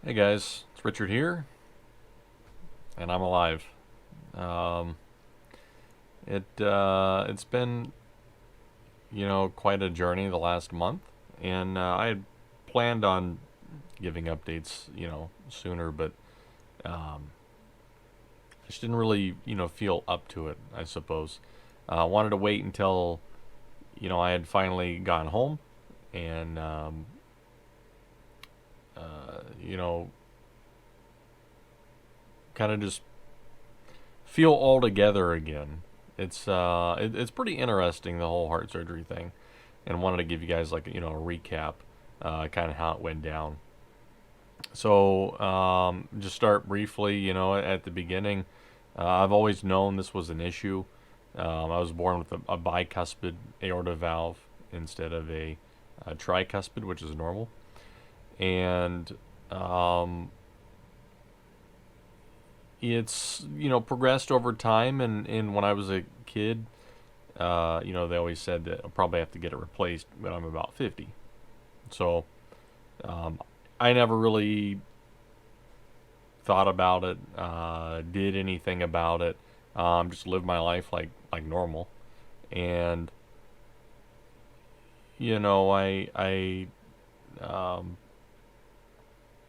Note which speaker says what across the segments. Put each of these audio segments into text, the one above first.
Speaker 1: Hey guys, it's Richard here, and I'm alive. Um, it's been quite a journey the last month, and I had planned on giving updates sooner, but um, I just didn't really feel up to it. I suppose wanted to wait until I had finally gotten home and you know kind of just feel all together again. It's pretty interesting, the whole heart surgery thing, and wanted to give you guys like a recap, kind of how it went down. So just start briefly. At the beginning, I've always known this was an issue. I was born with a bicuspid aorta valve instead of a tricuspid, which is normal, and um, it's progressed over time. And when I was a kid, they always said that I'll probably have to get it replaced when I'm about 50. So um, I never really thought about it, did anything about it. Just lived my life like normal. And I um,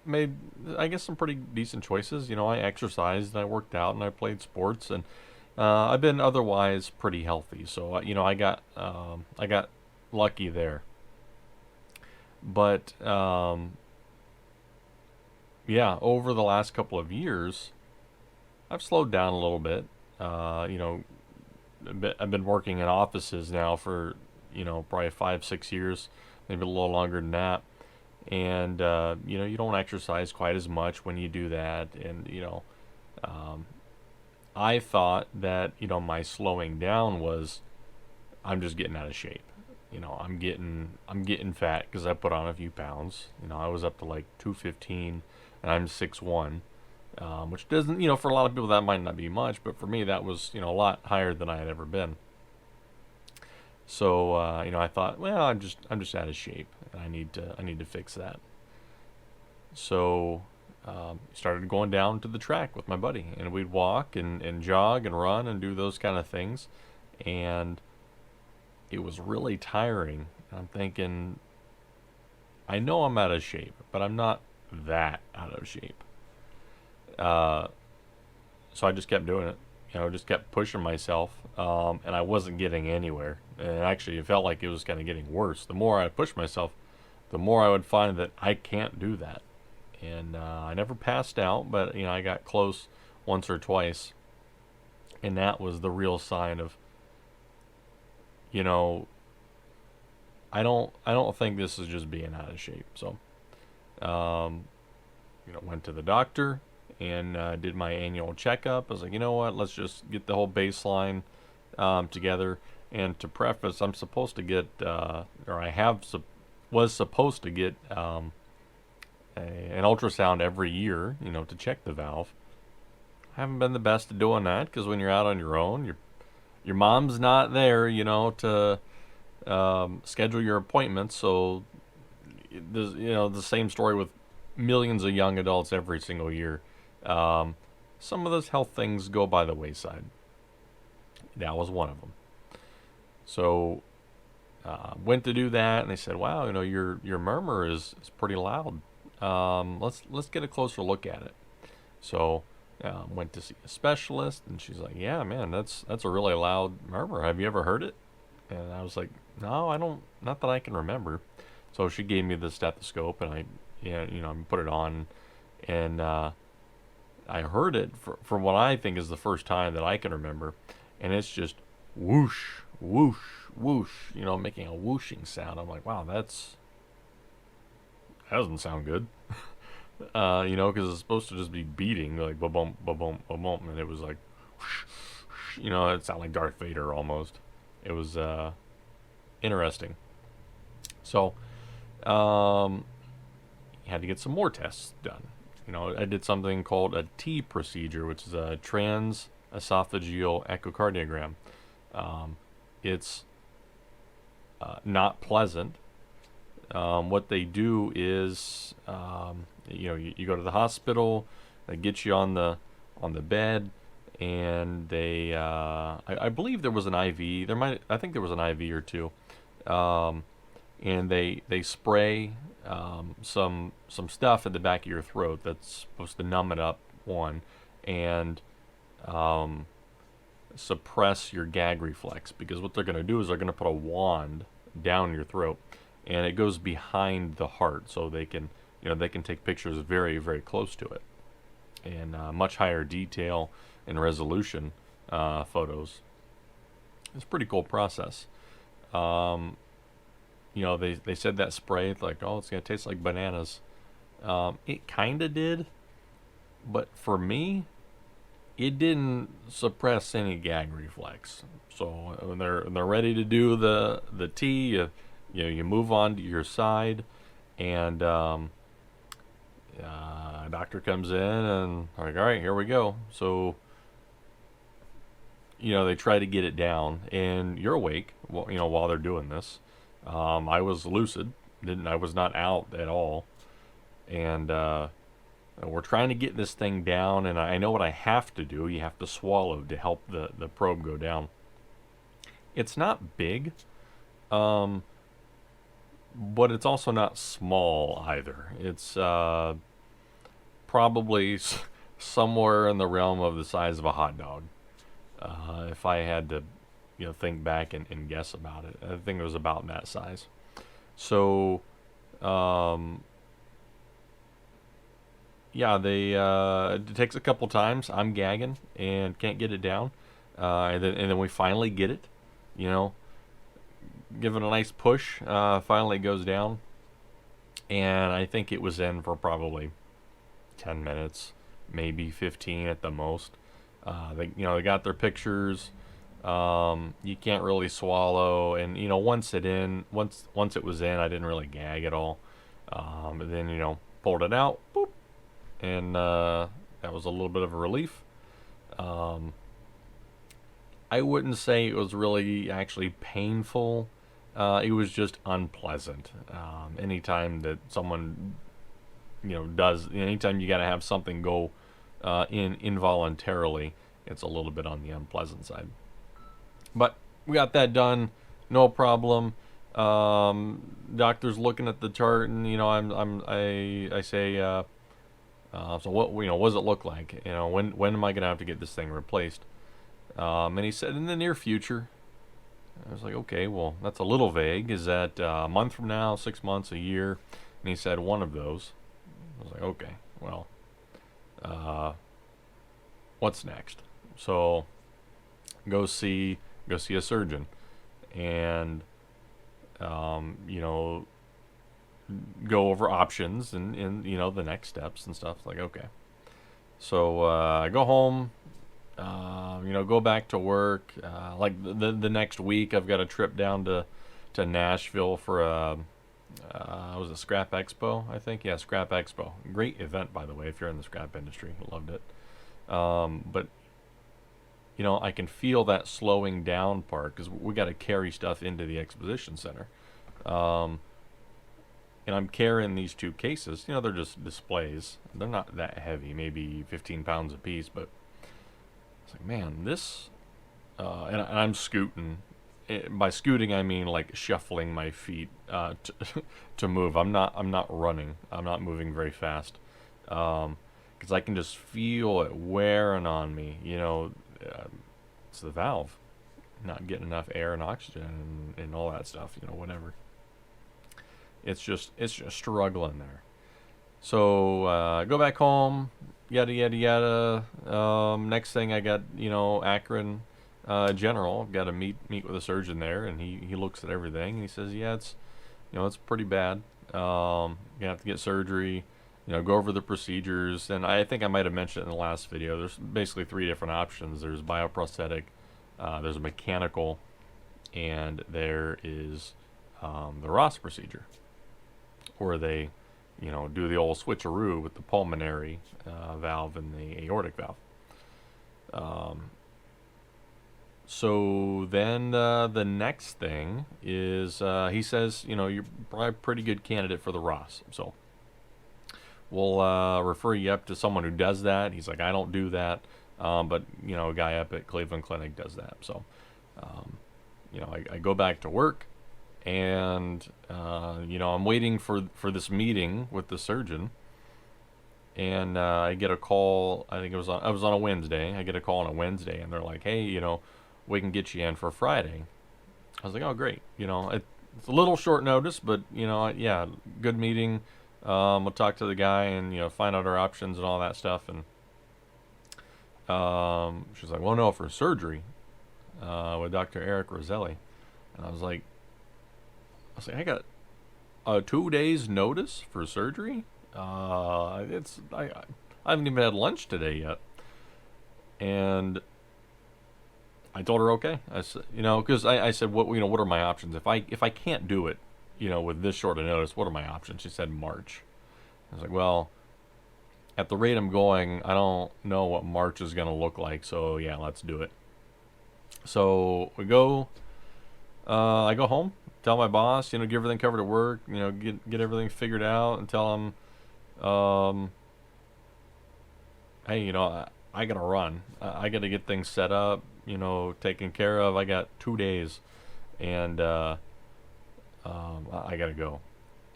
Speaker 1: made, I guess, some pretty decent choices. I exercised, and I worked out, and I played sports, and I've been otherwise pretty healthy. So I got lucky there. But yeah, over the last couple of years, I've slowed down a little bit. I've been working in offices now for probably 5 6 years, maybe a little longer than that. And you don't exercise quite as much when you do that. And um, I thought that my slowing down was I'm just getting out of shape. I'm getting fat because I put on a few pounds. I was up to like 215, and I'm 6'1", which doesn't, for a lot of people that might not be much, but for me that was a lot higher than I had ever been. So I thought, well, I'm just out of shape, and I need to fix that. So started going down to the track with my buddy, and we'd walk and jog and run and do those kind of things, and it was really tiring. I'm thinking, I know I'm out of shape, but I'm not that out of shape. Uh, so I just kept doing it. Just kept pushing myself, and I wasn't getting anywhere. And actually, it felt like it was kind of getting worse. The more I pushed myself, the more I would find that I can't do that. And I never passed out, but I got close once or twice, and that was the real sign of you know I don't think this is just being out of shape. So um, went to the doctor and did my annual checkup. I was like, you know what? Let's just get the whole baseline together. And to preface, I'm supposed to get, or I was supposed to get an ultrasound every year, to check the valve. I haven't been the best at doing that because when you're out on your own, your mom's not there, to schedule your appointments. So there's the same story with millions of young adults every single year. Um, some of those health things go by the wayside. That was one of them. So went to do that, and they said, "Wow, your murmur is pretty loud. Let's get a closer look at it." So went to see a specialist, and she's like, "Yeah, man, that's a really loud murmur. Have you ever heard it?" And I was like, "No, I don't. Not that I can remember." So she gave me the stethoscope, and I, yeah, put it on, and I heard it for what I think is the first time that I can remember, and it's just whoosh, whoosh, whoosh, making a whooshing sound. I'm like, wow, that doesn't sound good. Because it's supposed to just be beating, like ba bump, ba bump, ba bump, and it was like, whoosh, whoosh, it sounded like Darth Vader almost. It was interesting. So, um, had to get some more tests done. I did something called a T procedure, which is a trans esophageal echocardiogram. It's not pleasant. what they do is, you go to the hospital, they get you on the bed, and they, I believe there was an IV. I think there was an IV or two, and they spray some stuff at the back of your throat that's supposed to numb it up, one, and um, suppress your gag reflex, because what they're going to do is they're going to put a wand down your throat, and it goes behind the heart, so they can take pictures very, very close to it, and much higher detail and resolution photos. It's a pretty cool process. They said that spray, like, oh, it's going to taste like bananas. It kind of did, but for me, it didn't suppress any gag reflex. So when they're ready to do the tea, you move on to your side, and a doctor comes in and like, all right, here we go. So they try to get it down, and you're awake, while they're doing this. I was lucid, I was not out at all, and we're trying to get this thing down, and I know what I have to do. You have to swallow to help the probe go down. It's not big, but it's also not small either. It's probably somewhere in the realm of the size of a hot dog. If I had to, think back and guess about it, I think it was about that size. So, yeah, it takes a couple times. I'm gagging and can't get it down, and then we finally get it. Give it a nice push. Finally, it goes down, and I think it was in for probably 10 minutes, maybe 15 at the most. They got their pictures. You can't really swallow, and once it was in, I didn't really gag at all. And then pulled it out, boop, and that was a little bit of a relief. I wouldn't say it was really actually painful. It was just unpleasant. Anytime that someone anytime you got to have something go in involuntarily, it's a little bit on the unpleasant side. But we got that done, no problem. Doctor's looking at the chart, and I say, so what does it look like? When am I gonna have to get this thing replaced? And he said in the near future. I was like, okay, well, that's a little vague. Is that a month from now, 6 months, a year? And he said one of those. I was like, okay, well, what's next? So go see a surgeon, and go over options and the next steps and stuff. Like, okay, so I go home. Go back to work. Like the next week, I've got a trip down to Nashville for was it Scrap Expo? I think, yeah, Scrap Expo. Great event, by the way, if you're in the scrap industry. Loved it. But I can feel that slowing down part, because we got to carry stuff into the exposition center. And I'm carrying these two cases. They're just displays. They're not that heavy, maybe 15 pounds a piece, but it's like, man, this, and I'm scooting. By scooting, I mean like shuffling my feet to move. I'm not running. I'm not moving very fast, because I can just feel it wearing on me. It's the valve, not getting enough air and oxygen and all that stuff. Whatever. It's just struggling there. So go back home. Yada yada yada. Next thing, I got Akron General. Got to meet with a surgeon there, and he looks at everything and he says, yeah, it's pretty bad. You have to get surgery. Go over the procedures, and I think I might have mentioned it in the last video. There's basically 3 different options. There's bioprosthetic, there's mechanical, and there is the Ross procedure, where they do the old switcheroo with the pulmonary valve and the aortic valve. So then the next thing is he says, you're probably a pretty good candidate for the Ross. So we'll refer you up to someone who does that. He's like, I don't do that. But, a guy up at Cleveland Clinic does that. So, I go back to work and, I'm waiting for this meeting with the surgeon. And I get a call. I think I was on a Wednesday. I get a call on a Wednesday, and they're like, "Hey, we can get you in for Friday." I was like, "Oh, great." It's a little short notice, but yeah, good meeting. We'll talk to the guy and find out our options and all that stuff. And she's like, "Well, no, for surgery with Dr. Eric Roselli." And I got a 2 days notice for surgery. I haven't even had lunch today yet, and I told her okay. I said, because I said, what are my options if I can't do it, with this short a notice, what are my options? She said March. I was like, well, at the rate I'm going, I don't know what March is gonna look like. So yeah, let's do it. So we go. I go home, tell my boss, get everything covered at work, get everything figured out, and tell him, hey, I gotta run. I gotta get things set up, taken care of. I got 2 days, and I gotta go.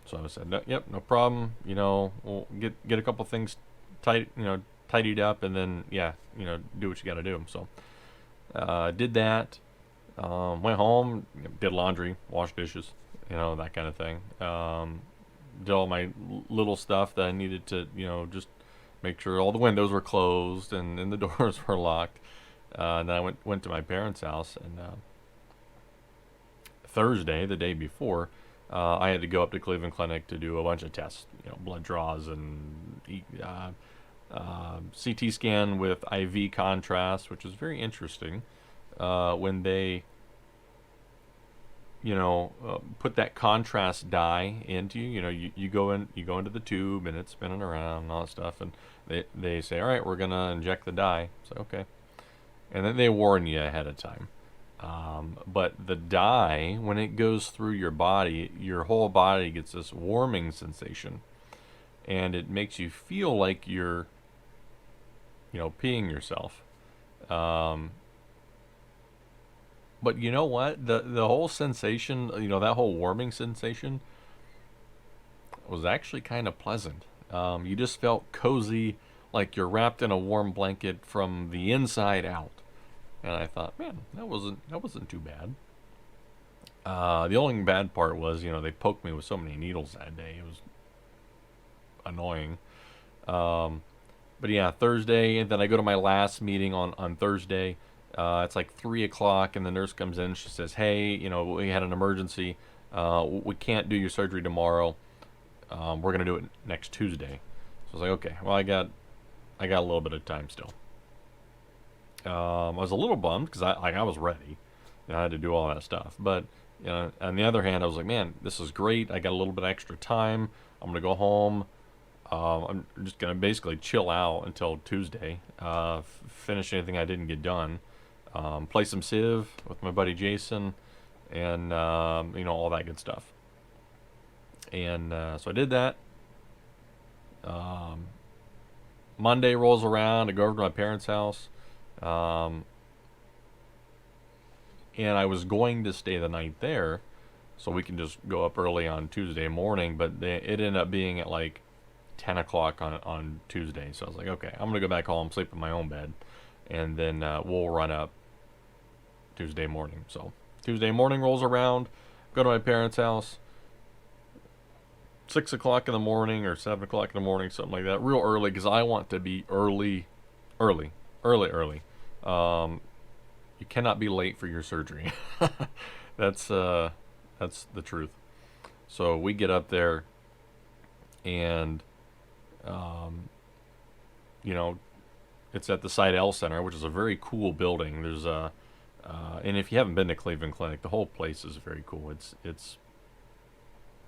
Speaker 1: So I said, no, yep, no problem. We'll get a couple things tidied up, and then yeah, do what you gotta do. So did that. Went home, did laundry, washed dishes, that kind of thing. Did all my little stuff that I needed to, just make sure all the windows were closed and the doors were locked. And then I went to my parents' house, and Thursday, the day before, I had to go up to Cleveland Clinic to do a bunch of tests, blood draws and CT scan with IV contrast, which is very interesting. When they put that contrast dye into you go into the tube and it's spinning around and all that stuff, and they say, all right, we're gonna inject the dye. So okay, and then they warn you ahead of time. But the dye, when it goes through your body, your whole body gets this warming sensation, and it makes you feel like you're peeing yourself. But you know what? The whole sensation, that whole warming sensation was actually kind of pleasant. You just felt cozy, like you're wrapped in a warm blanket from the inside out. And I thought, man, that wasn't too bad. The only bad part was, they poked me with so many needles that day. It was annoying. But yeah, Thursday, and then I go to my last meeting on Thursday. It's like 3 o'clock, and the nurse comes in. She says, "Hey, we had an emergency. We can't do your surgery tomorrow. We're gonna do it next Tuesday." So I was like, "Okay, well, I got a little bit of time still." I was a little bummed because I was ready. I had to do all that stuff. But on the other hand, I was like, "Man, this is great. I got a little bit extra time. I'm gonna go home. I'm just gonna basically chill out until Tuesday. Finish anything I didn't get done." Play some Civ with my buddy Jason, and all that good stuff. And so I did that. Monday rolls around. I go over to my parents' house, and I was going to stay the night there, so we can just go up early on Tuesday morning. But it ended up being at like 10 o'clock on Tuesday. So I was like, okay, I'm gonna go back home, sleep in my own bed, and then we'll run up Tuesday morning. So Tuesday morning rolls around, go to my parents' house, 6 o'clock in the morning or 7 o'clock in the morning, something like that, real early, because I want to be early. You cannot be late for your surgery. That's the truth. So we get up there, and it's at the Sidel Center, which is a very cool building. There's and if you haven't been to Cleveland Clinic, the whole place is very cool. It's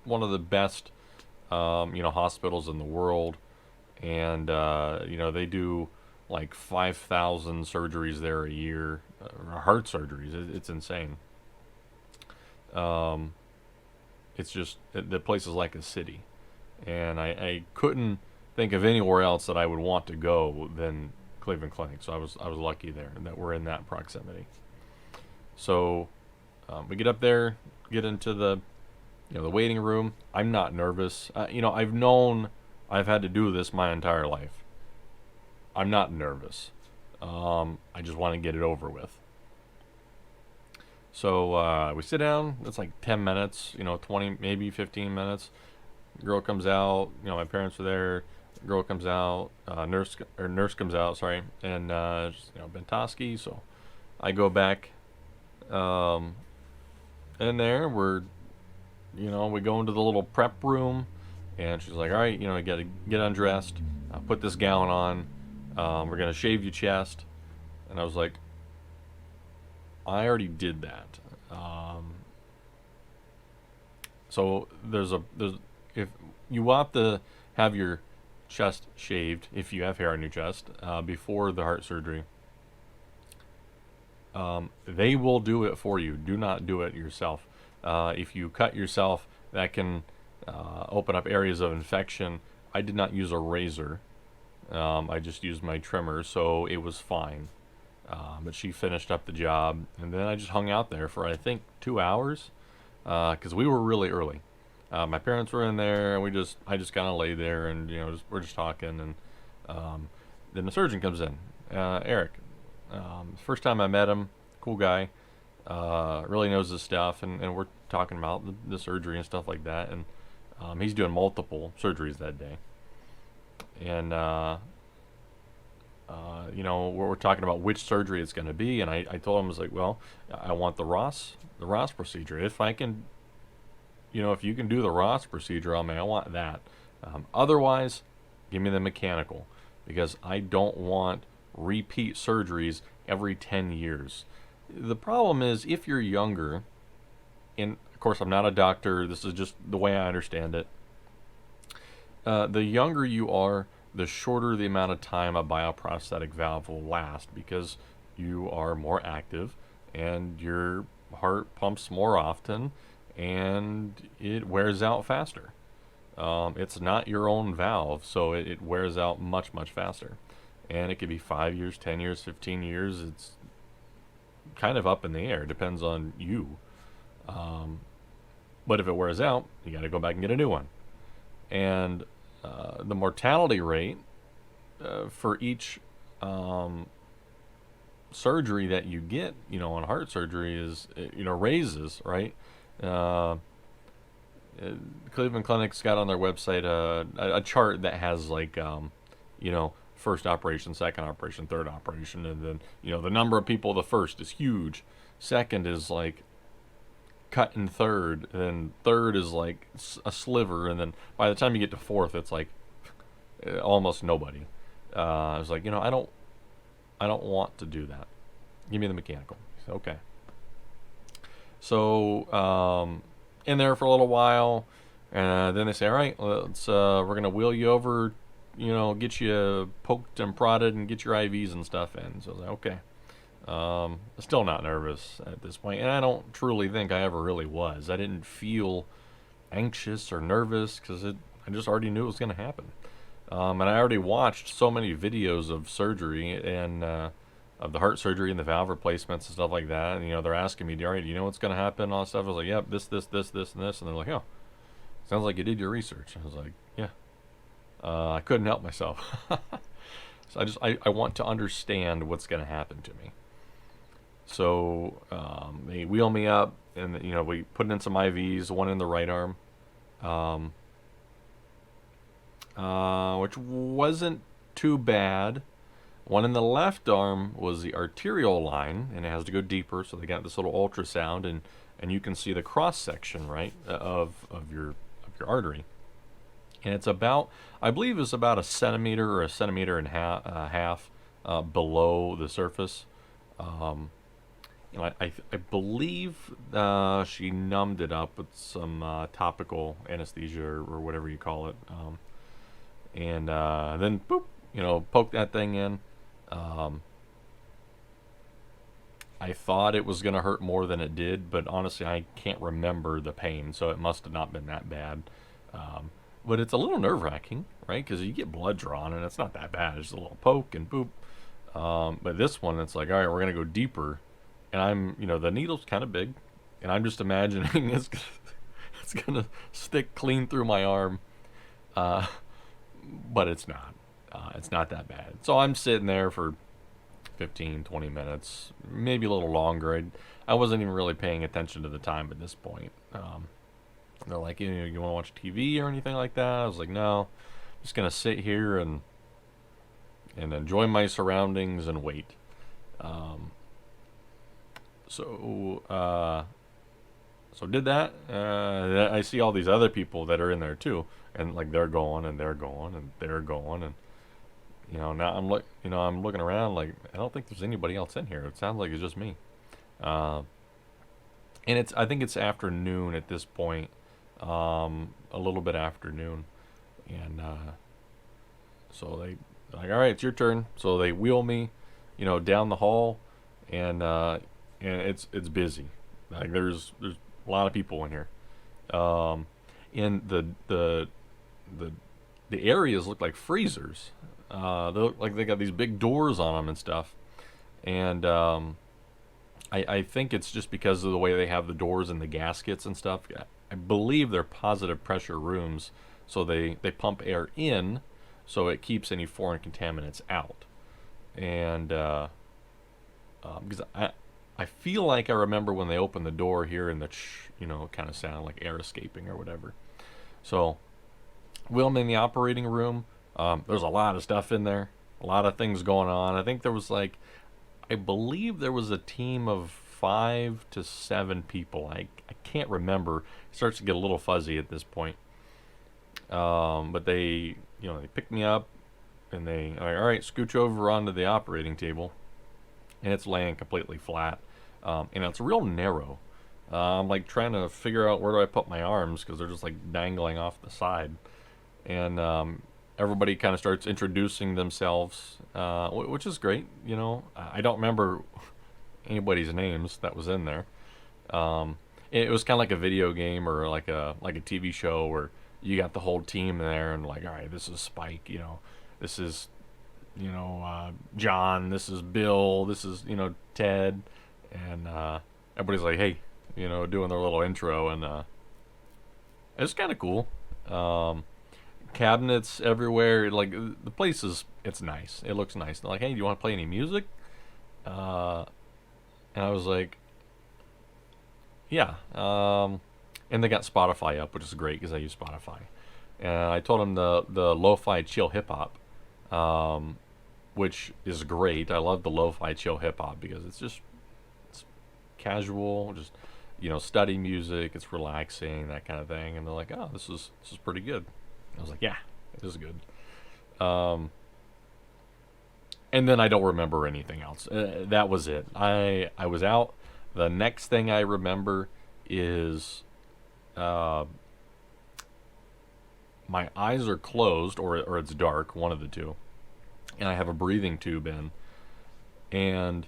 Speaker 1: one of the best hospitals in the world, and they do like 5,000 surgeries there a year, heart surgeries. It's insane. Um, it's just the place is like a city, and I couldn't think of anywhere else that I would want to go than Cleveland Clinic. So I was lucky there that we're in that proximity. So we get up there, get into the waiting room. I'm not nervous. I've had to do this my entire life. I'm not nervous. I just want to get it over with. So we sit down. It's like 10 minutes, 20, maybe 15 minutes. Girl comes out. My parents were there. Girl comes out. Nurse comes out. Sorry, and Bentoski. So I go back in there. We go into the little prep room, and she's like, all right, you got to get undressed. Put this gown on. We're gonna shave your chest. And I was like, I already did that. So there's if you want to have your chest shaved, if you have hair on your chest, before the heart surgery, they will do it for you. Do not do it yourself. If you cut yourself, that can open up areas of infection. I did not use a razor. I just used my trimmer, so it was fine. But she finished up the job, and then I just hung out there for I think 2 hours, because we were really early. My parents were in there, and I just kind of lay there, and we're just talking, and then the surgeon comes in, Eric. First time I met him, cool guy, really knows his stuff, and we're talking about the surgery and stuff like that, and he's doing multiple surgeries that day, and we're talking about which surgery it's going to be, and I told him, I was like, well, I want the Ross procedure. If I can, if you can do the Ross procedure on me, I want that. Otherwise, give me the mechanical, because I don't want repeat surgeries every 10 years. The problem is, if you're younger, and of course I'm not a doctor, this is just the way I understand it, the younger you are, the shorter the amount of time a bioprosthetic valve will last, because you are more active and your heart pumps more often and it wears out faster. It's not your own valve, so it wears out much, much faster. And it could be 5 years, 10 years, 15 years. It's kind of up in the air. It depends on you. But if it wears out, you got to go back and get a new one. And the mortality rate for each surgery that you get, on heart surgery is, raises, right? Cleveland Clinic's got on their website a chart that has like, first operation, second operation, third operation, and then, the number of people, the first is huge. Second is like cut in third, and then third is like a sliver, and then by the time you get to fourth, it's like almost nobody. I was like, I don't want to do that. Give me the mechanical. So, okay. So in there for a little while, and then they say, all right, we're gonna wheel you over, get you poked and prodded and get your IVs and stuff in. So I was like, okay. Still not nervous at this point, and I don't truly think I ever really was. I didn't feel anxious or nervous because I just already knew it was going to happen. And I already watched so many videos of surgery and of the heart surgery and the valve replacements and stuff like that. And they're asking me, "All right, do you know what's going to happen?" And all that stuff. I was like, "Yep, this, and this." And they're like, "Oh, sounds like you did your research." I was like, "Yeah." I couldn't help myself. So I want to understand what's going to happen to me. So they wheel me up, and we put in some IVs, one in the right arm, which wasn't too bad. One in the left arm was the arterial line, and it has to go deeper. So they got this little ultrasound, and you can see the cross section, right, of your artery. And it's about, I believe, it's about a centimeter or a centimeter and a half below the surface. I believe she numbed it up with some topical anesthesia or whatever you call it, and then boop, poke that thing in, Um, I thought it was going to hurt more than it did, but honestly, I can't remember the pain, so it must have not been that bad. Um, but it's a little nerve wracking, right? Because you get blood drawn, and it's not that bad. It's just a little poke and boop. But this one, it's like, all right, we're going to go deeper. And the needle's kind of big, and I'm just imagining it's going to stick clean through my arm. Uh, but it's not. It's not that bad. So I'm sitting there for 15, 20 minutes, maybe a little longer. I wasn't even really paying attention to the time at this point. They're like, you want to watch TV or anything like that? I was like, no, I'm just going to sit here and enjoy my surroundings and wait. Um, so, uh, so did that. I see all these other people that are in there too, and like they're going and they're going and they're going, and now I'm looking around like I don't think there's anybody else in here. It sounds like it's just me. Uh, and I think it's afternoon at this point, a little bit afternoon, and so they like, all right, it's your turn. So they wheel me, down the hall, and it's busy. Like there's a lot of people in here. Um, and the the areas look like freezers. They look like they got these big doors on them and stuff. And I think it's just because of the way they have the doors and the gaskets and stuff. I believe they're positive pressure rooms, so they pump air in, so it keeps any foreign contaminants out. And because I feel like I remember when they opened the door here and the kind of sound like air escaping or whatever. So while I'm in the operating room, there's a lot of stuff in there, a lot of things going on. I think I believe there was a team of 5 to 7 people. I can't remember. It starts to get a little fuzzy at this point. But they pick me up and they, all right, scooch over onto the operating table, and it's laying completely flat. And it's real narrow. I'm like trying to figure out where do I put my arms because they're just like dangling off the side. And everybody kind of starts introducing themselves, which is great. I don't remember anybody's names that was in there. It was kind of like a video game or like a TV show where you got the whole team there and like, all right, this is Spike. This is John. This is Bill. This is Ted. And everybody's like, hey, doing their little intro, and it's kind of cool. Cabinets everywhere, like the place it's nice. It looks nice. They're like, hey, do you want to play any music? And I was like, yeah. And they got Spotify up, which is great because I use Spotify. And I told them the lo-fi chill hip hop, which is great. I love the lo-fi chill hip hop because it's casual, just study music. It's relaxing, that kind of thing. And they're like, oh, this is pretty good. I was like, yeah, it is good. And then I don't remember anything else. That was it. I was out. The next thing I remember is my eyes are closed, or it's dark, one of the two, and I have a breathing tube in, and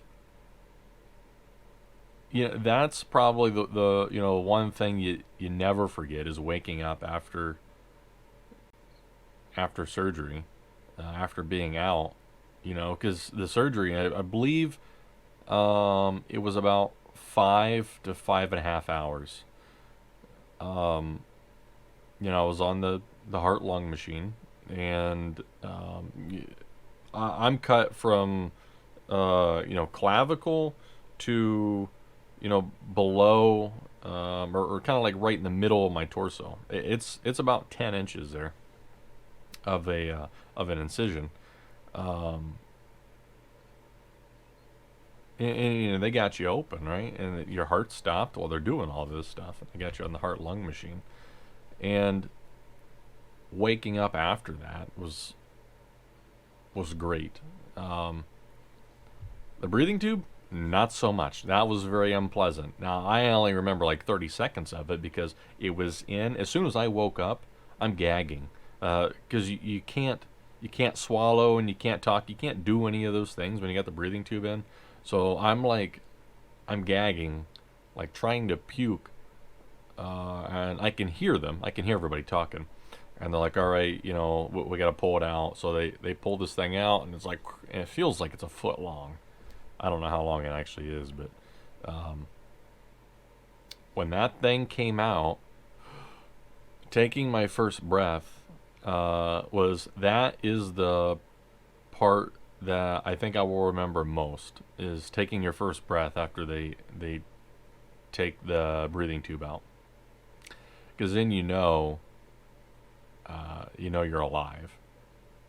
Speaker 1: that's probably the one thing you never forget is waking up after surgery, after being out, because the surgery, I believe, it was about 5 to 5.5 hours. I was on the heart lung machine, and I'm cut from clavicle to below, or kind of like right in the middle of my torso. It's about 10 inches there of an incision. And they got you open, right? And your heart stopped while they're doing all this stuff. They got you on the heart lung machine, and waking up after that was great. The breathing tube, not so much. That was very unpleasant. Now, I only remember like 30 seconds of it because it was in. As soon as I woke up, I'm gagging. Because you can't. you can't swallow and you can't talk. You can't do any of those things when you got the breathing tube in. So I'm gagging, like trying to puke, and I can hear them. I can hear everybody talking, and they're like, "All right, we got to pull it out." So they pull this thing out, and and it feels like it's a foot long. I don't know how long it actually is, but um, when that thing came out, taking my first breath that is the part that I think I will remember most, is taking your first breath after they take the breathing tube out, because then you're alive,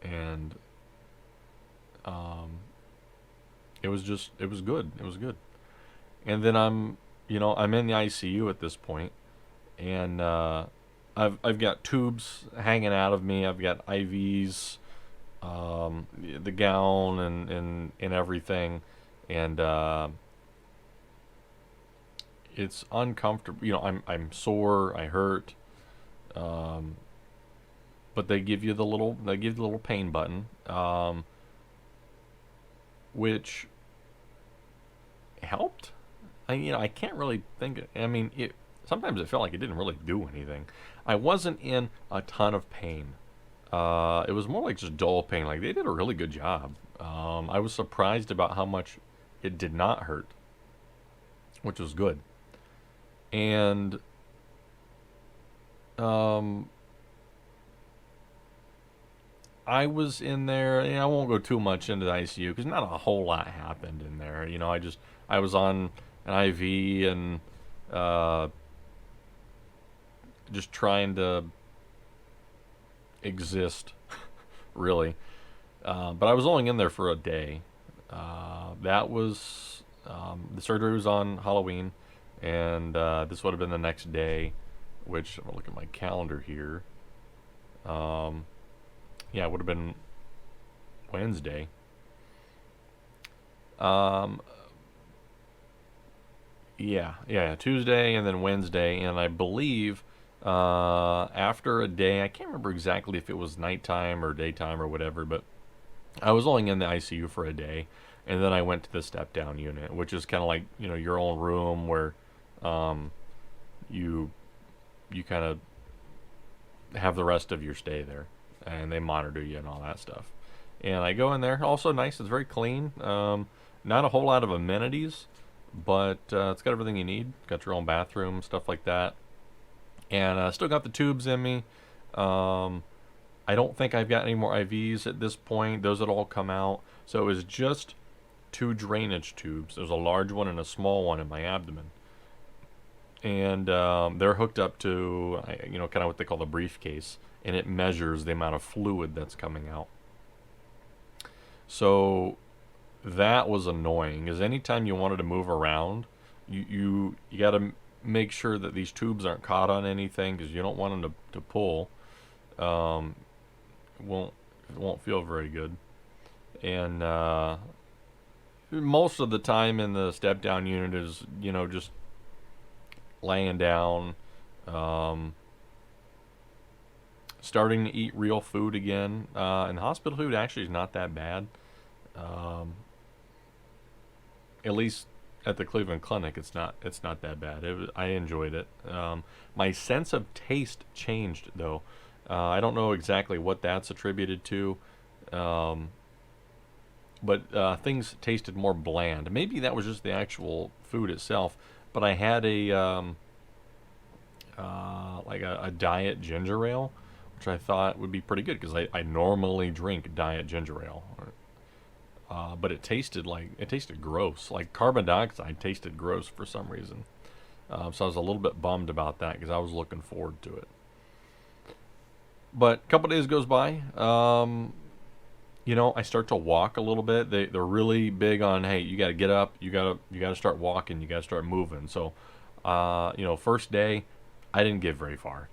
Speaker 1: and um, it was good. It was good. And then I'm in the ICU at this point, and I've got tubes hanging out of me. I've got IVs, the gown and everything, and it's uncomfortable. I'm sore. I hurt. Um, but they give you the little pain button, which helped. I can't really think. I mean, sometimes it felt like it didn't really do anything. I wasn't in a ton of pain. It was more like just dull pain. Like, they did a really good job. I was surprised about how much it did not hurt, which was good. And um, I was in there. I won't go too much into the ICU because not a whole lot happened in there. I was on an IV and uh, just trying to exist, really. But I was only in there for a day. That was the surgery was on Halloween, and this would have been the next day, which I'm gonna look at my calendar here. Um, yeah, it would have been Wednesday. Um, yeah, Tuesday and then Wednesday, and I believe after a day, I can't remember exactly if it was nighttime or daytime or whatever, but I was only in the ICU for a day, and then I went to the step down unit, which is kind of like your own room where um, you you kind of have the rest of your stay there, and they monitor you and all that stuff. And I go in there, also nice, it's very clean. Not a whole lot of amenities, but it's got everything you need. Got your own bathroom, stuff like that, and still got the tubes in me. Um, I don't think I've got any more IVs at this point. Those had all come out, so it was just two drainage tubes. There's a large one and a small one in my abdomen, and they're hooked up to kind of what they call the briefcase, and it measures the amount of fluid that's coming out. So that was annoying, because anytime you wanted to move around, you got to make sure that these tubes aren't caught on anything, because you don't want them to pull. Um, it won't feel very good. And most of the time in the step down unit is just laying down, um, starting to eat real food again. And hospital food actually is not that bad. Um, at least at the Cleveland Clinic, it's not that bad. I enjoyed it. My sense of taste changed though. I don't know exactly what that's attributed to, um, but things tasted more bland. Maybe that was just the actual food itself. But I had a diet ginger ale, which I thought would be pretty good because I normally drink diet ginger ale. But it tasted gross. Like carbon dioxide tasted gross for some reason. So I was a little bit bummed about that because I was looking forward to it. But a couple days goes by. I start to walk a little bit. They're really big on, hey, you got to get up, you got to start walking, you got to start moving. So, first day, I didn't get very far.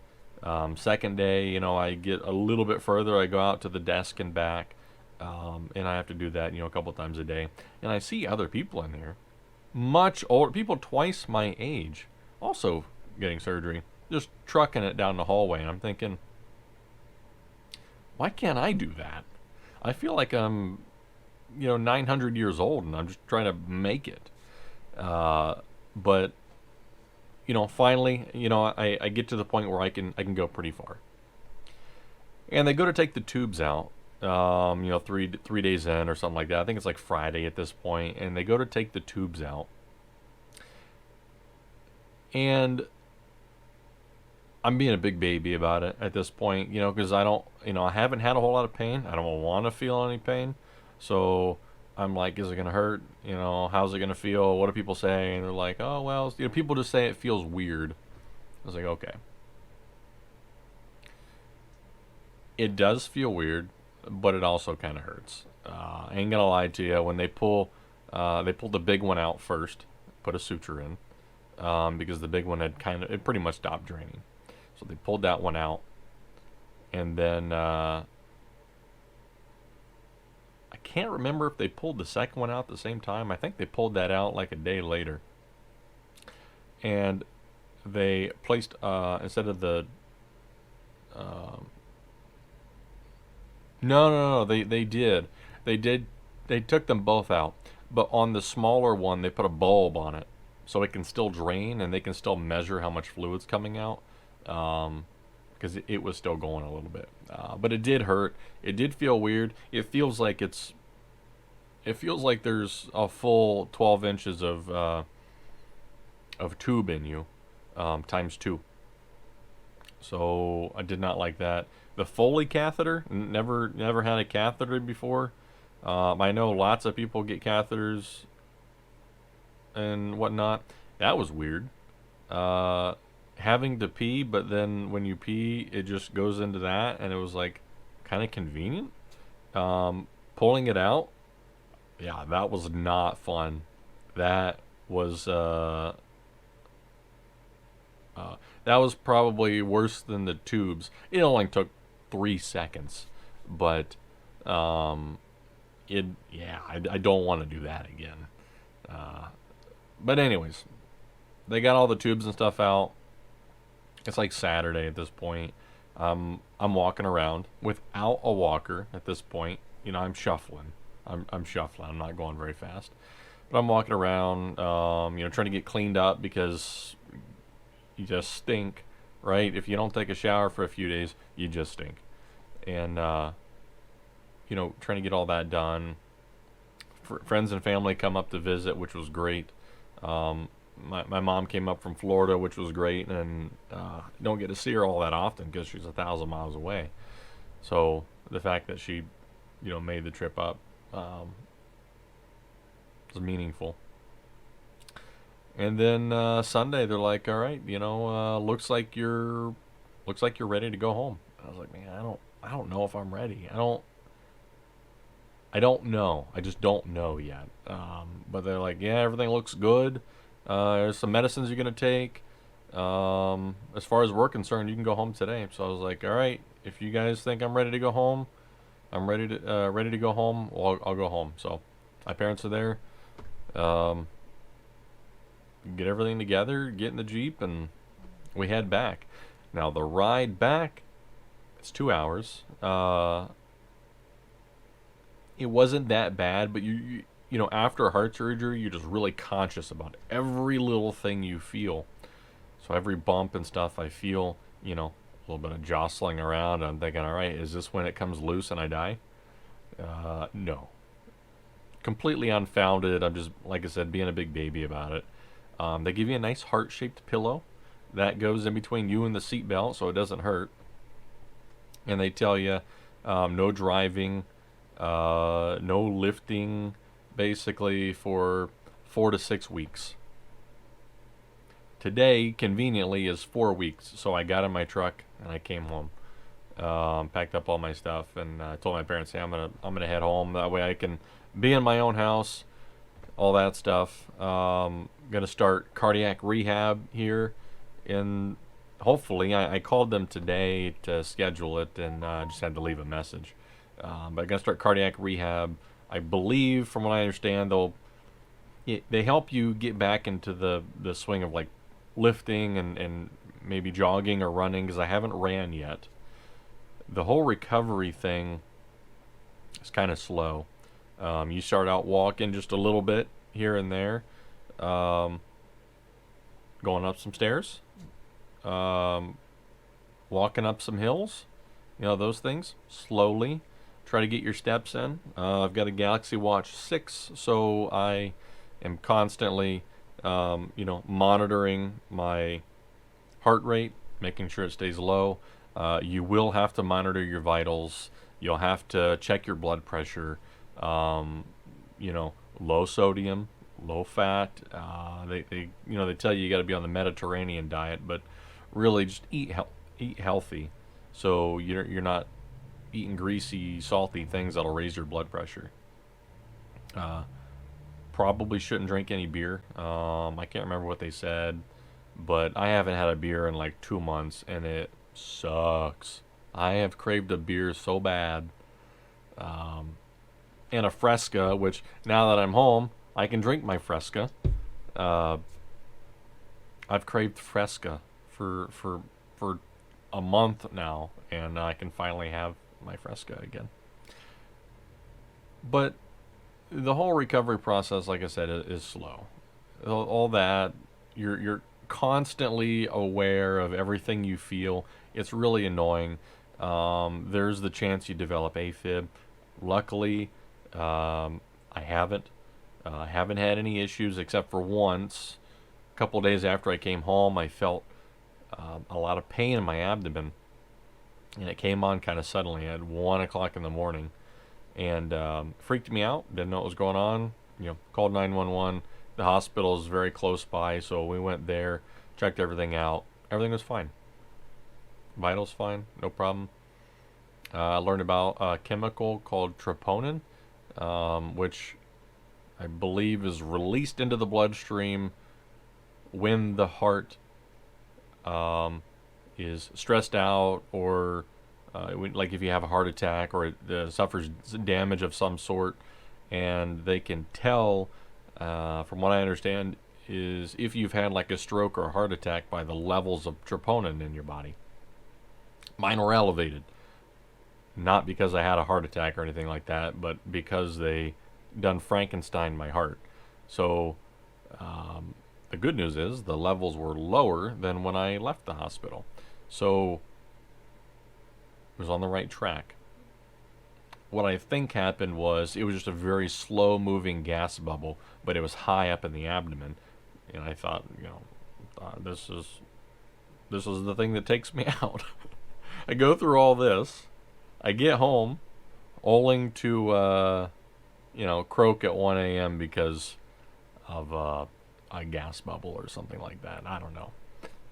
Speaker 1: Second day, I get a little bit further. I go out to the desk and back, and I have to do that, a couple times a day. And I see other people in here, much older people, twice my age, also getting surgery, just trucking it down the hallway. And I'm thinking, why can't I do that? I feel like I'm 900 years old and I'm just trying to make it. Uh, but finally, I get to the point where I can go pretty far. And they go to take the tubes out. 3 days in or something like that. I think it's like Friday at this point, and they go to take the tubes out. And I'm being a big baby about it at this point, because I haven't had a whole lot of pain. I don't want to feel any pain. So I'm like, is it going to hurt? How's it going to feel? What do people say? And they're like, oh, well, people just say it feels weird. I was like, okay. It does feel weird, but it also kind of hurts. I ain't going to lie to you. When they pulled the big one out first, put a suture in, because the big one it pretty much stopped draining. So they pulled that one out, and then I can't remember if they pulled the second one out at the same time. I think they pulled that out like a day later, and they placed instead of the no, they took them both out, but on the smaller one they put a bulb on it so it can still drain and they can still measure how much fluid's coming out, because it was still going a little bit. But it did hurt. It did feel weird. It feels like there's a full 12 inches of tube in you, times two. So I did not like that. The Foley catheter, never had a catheter before. I know lots of people get catheters and whatnot. That was weird. Having to pee, but then when you pee, it just goes into that, and it was like kind of convenient. Pulling it out, yeah, that was not fun. That was that was probably worse than the tubes. It only took 3 seconds, but I don't want to do that again. But anyways, they got all the tubes and stuff out. It's like Saturday at this point. I'm walking around without a walker at this point. I'm shuffling. I'm shuffling. I'm not going very fast, but I'm walking around. Trying to get cleaned up because you just stink, right? If you don't take a shower for a few days, you just stink. And trying to get all that done. Friends and family come up to visit, which was great. My mom came up from Florida, which was great, and don't get to see her all that often because she's 1,000 miles away. So the fact that she, made the trip up was meaningful. And then Sunday, they're like, "All right, looks like you're ready to go home." I was like, "Man, I don't know if I'm ready. I don't know. I just don't know yet." But they're like, "Yeah, everything looks good. There's some medicines you're gonna take. As far as we're concerned, you can go home today." So I was like, "All right, if you guys think I'm ready to go home, I'm ready to go home. Well, I'll go home." So my parents are there. Get everything together, get in the Jeep, and we head back. Now the ride back, it's 2 hours. It wasn't that bad, but after heart surgery, you're just really conscious about every little thing you feel. So every bump and stuff I feel, a little bit of jostling around. I'm thinking, all right, is this when it comes loose and I die? No. Completely unfounded. I'm just, like I said, being a big baby about it. They give you a nice heart-shaped pillow that goes in between you and the seatbelt so it doesn't hurt. And they tell you no driving, no lifting, basically for 4 to 6 weeks. Today, conveniently, is 4 weeks, so I got in my truck and I came home, packed up all my stuff, and told my parents, "Hey, I'm gonna head home. That way, I can be in my own house, all that stuff. Gonna start cardiac rehab here, and hopefully, I called them today to schedule it, and just had to leave a message. But I'm gonna start cardiac rehab. I believe, from what I understand, they help you get back into the swing of like lifting and maybe jogging or running, because I haven't ran yet. The whole recovery thing It's kind of slow. You start out walking just a little bit here and there, um, going up some stairs, um, walking up some hills, those things slowly. Try to get your steps in. I've got a Galaxy Watch 6, so I am constantly, monitoring my heart rate, making sure it stays low. You will have to monitor your vitals. You'll have to check your blood pressure. Um, Low sodium, low fat. They tell you got to be on the Mediterranean diet, but really just eat healthy, so you're not eating greasy, salty things that'll raise your blood pressure. Uh, Probably shouldn't drink any beer. I can't remember what they said, but I haven't had a beer in like 2 months, and it sucks. I have craved a beer so bad. Um, and a Fresca, which now that I'm home, I can drink my Fresca. Uh, I've craved Fresca for a month now, and I can finally have my Fresca again. But the whole recovery process, like I said, is slow. All that you're constantly aware of everything you feel. It's really annoying. There's the chance you develop AFib. Luckily, I haven't. I haven't had any issues except for once. A couple days after I came home, I felt a lot of pain in my abdomen, and it came on kind of suddenly at 1 o'clock in the morning, and freaked me out. Didn't know what was going on. Called 911. The hospital is very close by, so we went there, checked everything out. Everything was fine. Vitals fine, no problem. I learned about a chemical called troponin, which I believe is released into the bloodstream when the heart um, is stressed out, or like if you have a heart attack or it suffers damage of some sort. And they can tell, from what I understand, is if you've had like a stroke or a heart attack by the levels of troponin in your body. Mine were elevated. Not because I had a heart attack or anything like that, but because they done Frankenstein my heart. So the good news is the levels were lower than when I left the hospital. So it was on the right track. What I think happened was it was just a very slow moving gas bubble, but it was high up in the abdomen. And I thought, this is the thing that takes me out. I go through all this. I get home, owing to croak at 1 a.m. because of a gas bubble or something like that. I don't know.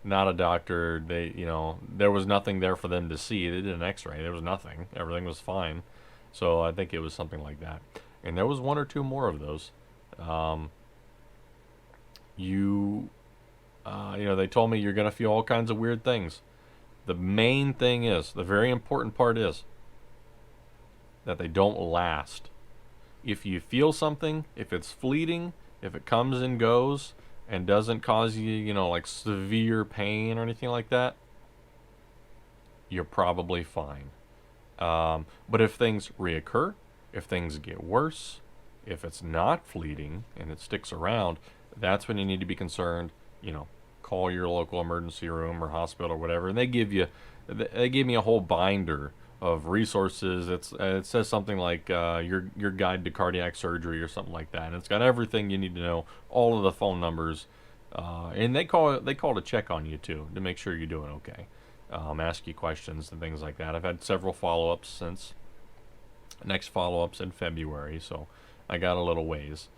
Speaker 1: Not a doctor. There was nothing there for them to see. They did an X-ray. There was nothing. Everything was fine. So I think it was something like that. And there was one or two more of those. They told me you're gonna feel all kinds of weird things. The main thing is, the very important part is that they don't last. If you feel something, if it's fleeting, if it comes and goes and doesn't cause you, like severe pain or anything like that, you're probably fine. But if things reoccur, if things get worse, if it's not fleeting and it sticks around, that's when you need to be concerned. Call your local emergency room or hospital or whatever, and they gave me a whole binder of resources. It says something like your guide to cardiac surgery or something like that, and it's got everything you need to know, all of the phone numbers, and they call to check on you too, to make sure you're doing okay. Ask you questions and things like that. I've had several follow-ups since. Next follow-up's in February, so I got a little ways.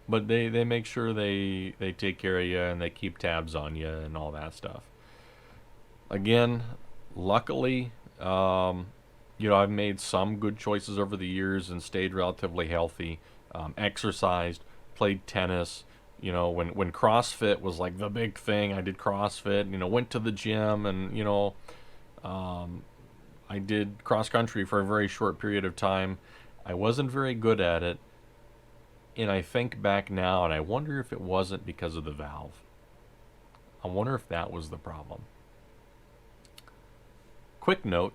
Speaker 1: But they make sure they take care of you and they keep tabs on you and all that stuff. Again, luckily, I've made some good choices over the years and stayed relatively healthy. Exercised, played tennis. When CrossFit was like the big thing, I did CrossFit. Went to the gym, and I did cross country for a very short period of time. I wasn't very good at it, and I think back now, and I wonder if it wasn't because of the valve. I wonder if that was the problem. Quick note,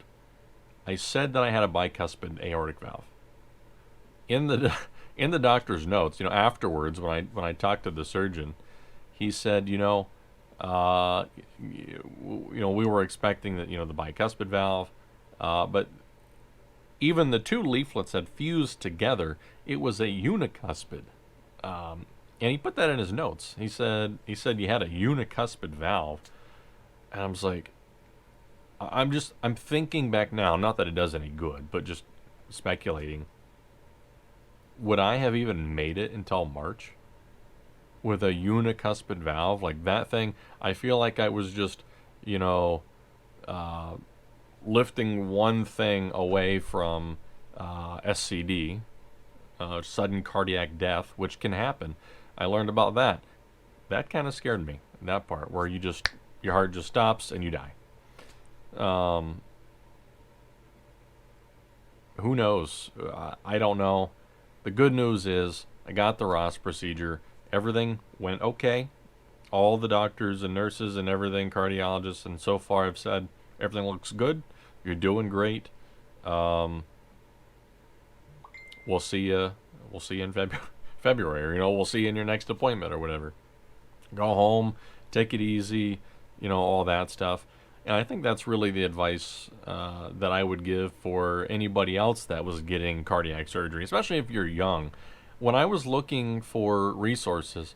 Speaker 1: I said that I had a bicuspid aortic valve. In the in the doctor's notes, afterwards when I talked to the surgeon, he said, uh, we were expecting that, the bicuspid valve, but even the two leaflets had fused together. It was a unicuspid, and he put that in his notes. He said you had a unicuspid valve, and I was like, I'm thinking back now. Not that it does any good, but just speculating. Would I have even made it until March with a unicuspid valve like that thing? I feel like I was just, you know, uh, lifting one thing away from SCD, sudden cardiac death, which can happen. I learned about that. That kind of scared me. That part where your heart just stops and you die. Um, who knows? I don't know. The good news is I got the Ross procedure. Everything went okay. All the doctors and nurses and everything, cardiologists, and so far have said everything looks good. You're doing great. Um, we'll see you. We'll see you in February. We'll see you in your next appointment or whatever. Go home, take it easy. All that stuff. And I think that's really the advice that I would give for anybody else that was getting cardiac surgery, especially if you're young. When I was looking for resources,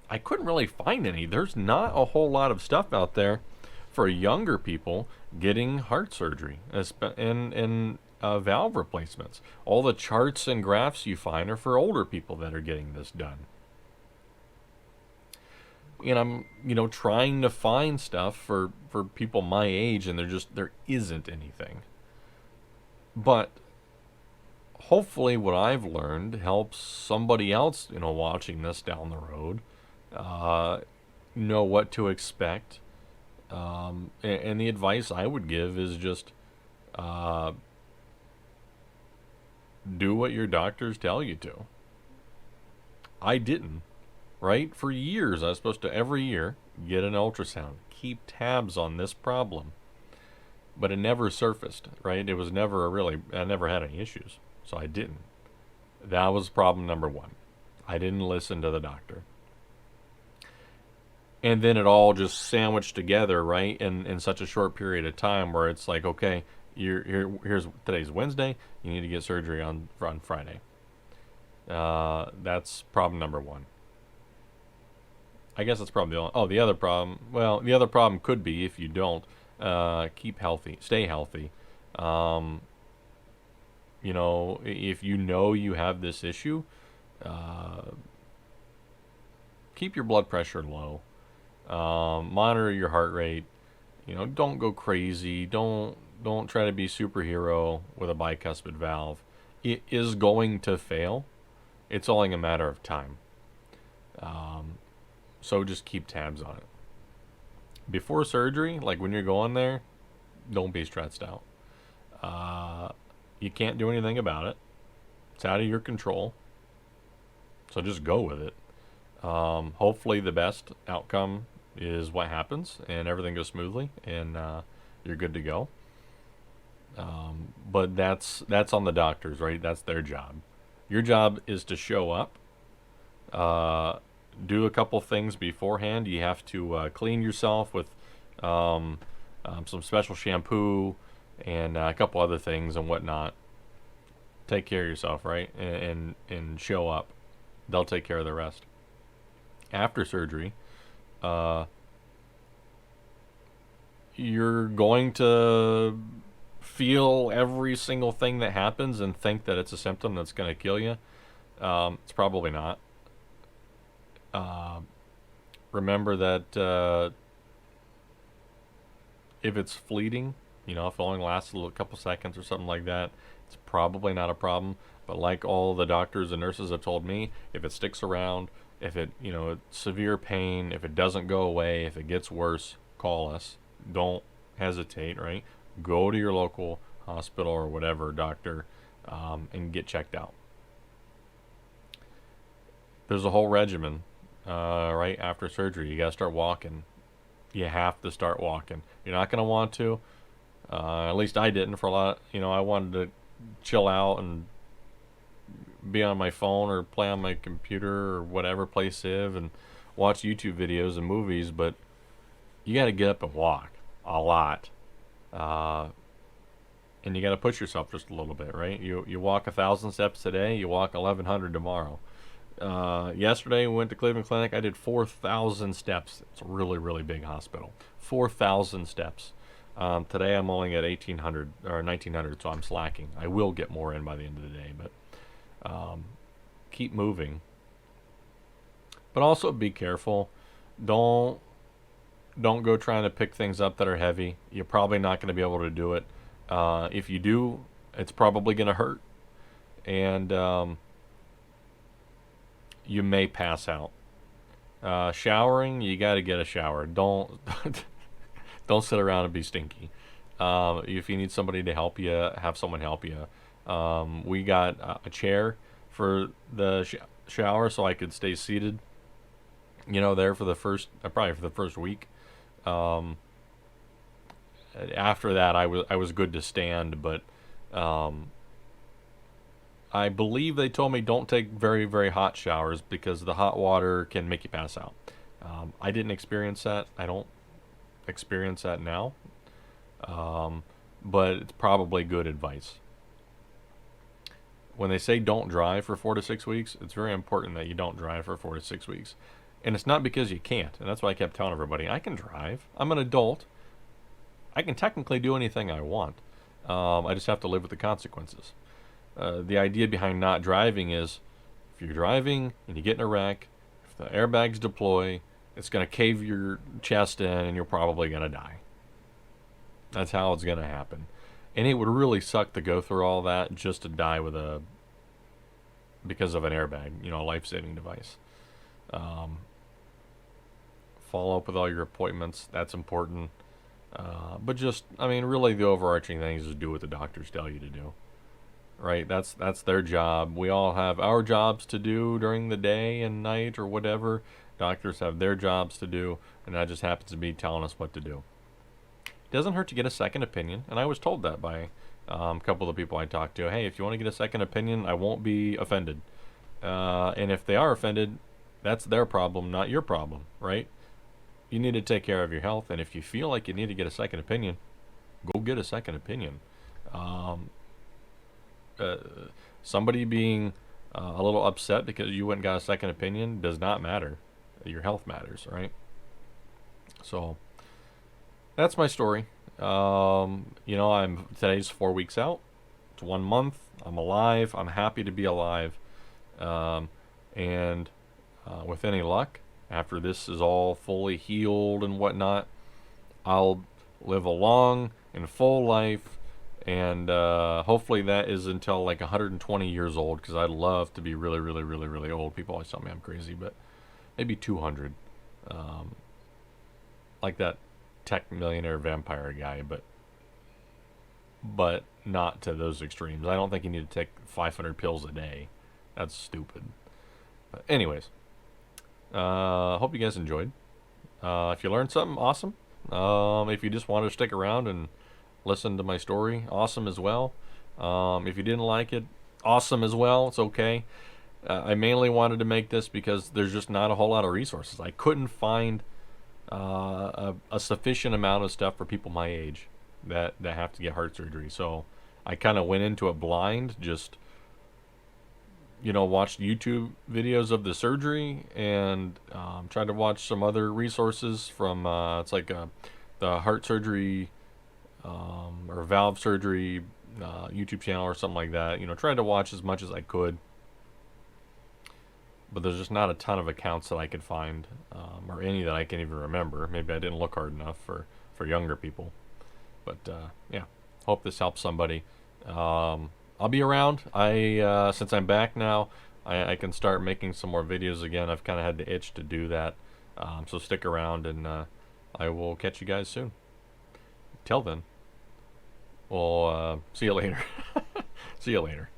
Speaker 1: I couldn't really find any. There's not a whole lot of stuff out there for younger people getting heart surgery and valve replacements. All the charts and graphs you find are for older people that are getting this done. And I'm, trying to find stuff for people my age, and there isn't anything. But hopefully what I've learned helps somebody else, watching this down the road, know what to expect. And the advice I would give is just do what your doctors tell you to. I didn't. Right? For years, I was supposed to every year get an ultrasound, keep tabs on this problem. But it never surfaced, right? It was never I never had any issues. So I didn't. That was problem number one. I didn't listen to the doctor. And then it all just sandwiched together, right? In such a short period of time where it's like, okay, here's today's Wednesday. You need to get surgery on Friday. That's problem number one. I guess that's probably the other problem. Well, the other problem could be if you don't keep healthy, stay healthy. If you have this issue, keep your blood pressure low. Monitor your heart rate. Don't go crazy. Don't try to be superhero with a bicuspid valve. It is going to fail. It's only a matter of time. So just keep tabs on it. Before surgery, like when you're going there, don't be stressed out. You can't do anything about it. It's out of your control. So just go with it. Hopefully the best outcome is what happens and everything goes smoothly and you're good to go. But that's on the doctors, right? That's their job. Your job is to show up. Do a couple things beforehand. You have to clean yourself with some special shampoo and a couple other things and whatnot. Take care of yourself, right? And show up. They'll take care of the rest. After surgery, you're going to feel every single thing that happens and think that it's a symptom that's going to kill you. It's probably not. Remember that if it's fleeting, if it only lasts a couple seconds or something like that, it's probably not a problem. But like all the doctors and nurses have told me, if it sticks around, if it's severe pain, if it doesn't go away, if it gets worse, call us. Don't hesitate, right? Go to your local hospital or whatever doctor and get checked out. There's a whole regimen. Right after surgery, you gotta start walking. You have to start walking. You're not gonna want to. At least I didn't for a lot. I wanted to chill out and be on my phone or play on my computer or whatever, play Civ and watch YouTube videos and movies. But you got to get up and walk a lot, and you got to push yourself just a little bit, right? You walk 1,000 steps today, you walk 1,100 tomorrow. Yesterday we went to Cleveland Clinic. I did 4,000 steps. It's a really, really big hospital. 4,000 steps. Today I'm only at 1,800 or 1,900, so I'm slacking. I will get more in by the end of the day, but keep moving. But also be careful. Don't go trying to pick things up that are heavy. You're probably not going to be able to do it. If you do, it's probably going to hurt, and you may pass out. Showering, you got to get a shower. Don't don't sit around and be stinky. If you need somebody to help you, have someone help you. We got a chair for the shower, so I could stay seated. There for the probably for the first week. After that, I was good to stand, but I believe they told me don't take very, very hot showers because the hot water can make you pass out. I didn't experience that. I don't experience that now, but it's probably good advice. When they say don't drive for 4 to 6 weeks, it's very important that you don't drive for 4 to 6 weeks. And it's not because you can't, and that's why I kept telling everybody, I can drive. I'm an adult. I can technically do anything I want. I just have to live with the consequences. The idea behind not driving is if you're driving and you get in a wreck, if the airbags deploy, it's going to cave your chest in and you're probably going to die. That's how it's going to happen. And it would really suck to go through all that just to die because of an airbag, a life-saving device. Follow up with all your appointments. That's important. But really the overarching thing is to do what the doctors tell you to do. Right? That's their job. We all have our jobs to do during the day and night or whatever. Doctors have their jobs to do, and that just happens to be telling us what to do. It doesn't hurt to get a second opinion, and I was told that by a couple of the people I talked to. Hey, if you want to get a second opinion, I won't be offended. And if they are offended, that's their problem, not your problem, right? You need to take care of your health, and if you feel like you need to get a second opinion, go get a second opinion. Somebody being a little upset because you went and got a second opinion does not matter. Your health matters, right? So that's my story. Today's 4 weeks out. It's 1 month. I'm alive. I'm happy to be alive. And with any luck, after this is all fully healed and whatnot, I'll live a long and full life. And hopefully that is until like 120 years old, because I'd love to be really, really, really, really old. People always tell me I'm crazy, but maybe 200. Like that tech millionaire vampire guy, but not to those extremes. I don't think you need to take 500 pills a day. That's stupid. But anyways, hope you guys enjoyed. If you learned something, awesome. If you just want to stick around and listen to my story, awesome as well. If you didn't like it, awesome as well. It's okay. I mainly wanted to make this because there's just not a whole lot of resources. I couldn't find a sufficient amount of stuff for people my age that have to get heart surgery. So I kind of went into it blind, just watched YouTube videos of the surgery and tried to watch some other resources from it's like the heart surgery or valve surgery YouTube channel or something like that. Tried to watch as much as I could, but there's just not a ton of accounts that I could find, or any that I can even remember. Maybe I didn't look hard enough for younger people. But yeah, hope this helps somebody. I'll be around. Since I'm back now, I can start making some more videos again. I've kind of had the itch to do that. So stick around, and I will catch you guys soon. Till then, we'll see you later. See you later.